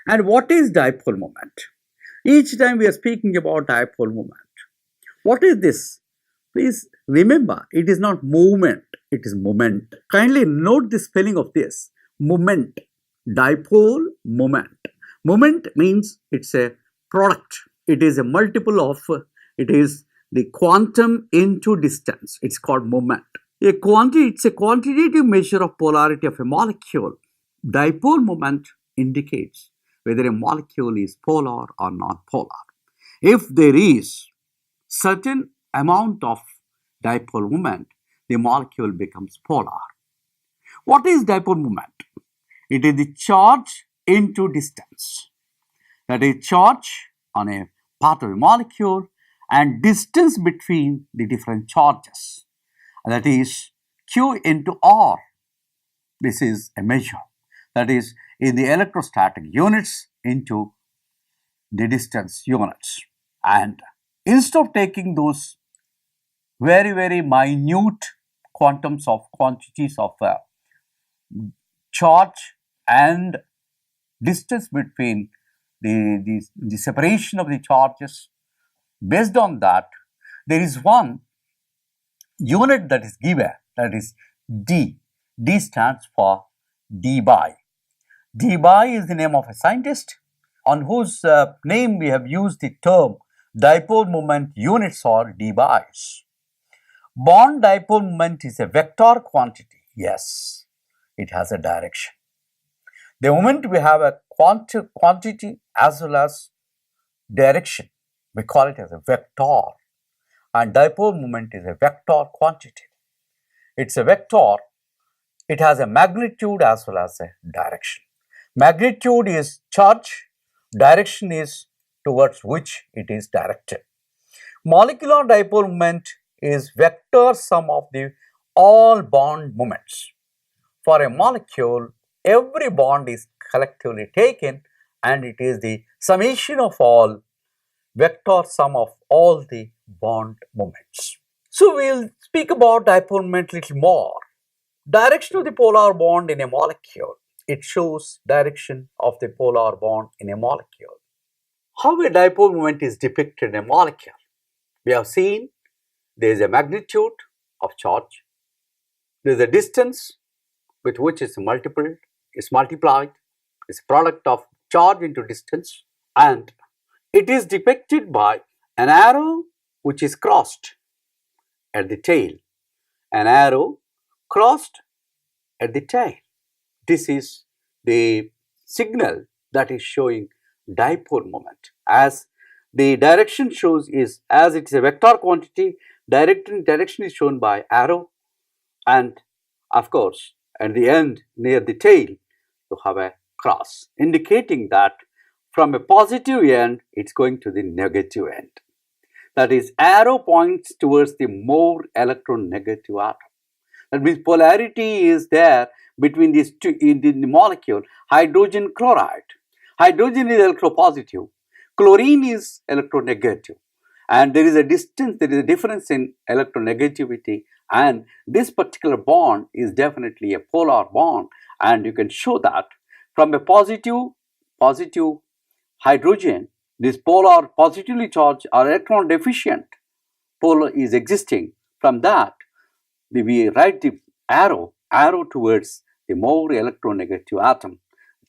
And what is dipole moment? Each time we are speaking about dipole moment. What is this? Please remember, it is not movement, it is moment. Kindly note the spelling of this. Moment. Dipole moment. Moment means it's a product. It is a multiple of, it is the quantum into distance. It's called moment. It's a quantitative measure of polarity of a molecule. Dipole moment indicates whether a molecule is polar or non-polar. If there is certain amount of dipole moment, the molecule becomes polar. What is dipole moment? It is the charge into distance. That is charge on a part of a molecule and distance between the different charges. That is Q into R. This is a measure. That is in the electrostatic units into the distance units. And instead of taking those very, very minute quantums of quantities of charge and distance between the separation of the charges, based on that, there is one unit that is given, that is D. D stands for dBi. dBi is the name of a scientist on whose name we have used the term dipole moment units or dBis. Bond dipole moment is a vector quantity. Yes, it has a direction. The moment we have a quantity as well as direction, we call it as a vector. And dipole moment is a vector quantity. It's a vector. It has a magnitude as well as a direction. Magnitude is charge, direction is towards which it is directed. Molecular dipole moment is vector sum of the all bond moments. For a molecule, every bond is collectively taken and it is the summation of all vector sum of all the bond moments. So we'll speak about dipole moment a little more. Direction of the polar bond in a molecule. It shows direction of the polar bond in a molecule. How a dipole moment is depicted in a molecule? We have seen there is a magnitude of charge, there is a distance with which it's multiplied, it's a product of charge into distance, and it is depicted by an arrow which is crossed at the tail, an arrow crossed at the tail. This is the signal that is showing dipole moment. As the direction shows is, as it is a vector quantity, direction is shown by arrow, and of course at the end near the tail you have a cross indicating that from a positive end it's going to the negative end. That is, arrow points towards the more electronegative atom. That means polarity is there between these two in the molecule. Hydrogen chloride. Hydrogen is electropositive. Chlorine is electronegative. And there is a distance, there is a difference in electronegativity, and this particular bond is definitely a polar bond, and you can show that from a positive hydrogen, this polar positively charged or electron deficient polar is existing. From that, we write the arrow towards the more electronegative atom.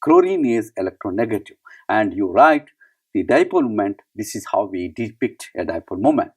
Chlorine is electronegative, and you write the dipole moment. This is how we depict a dipole moment.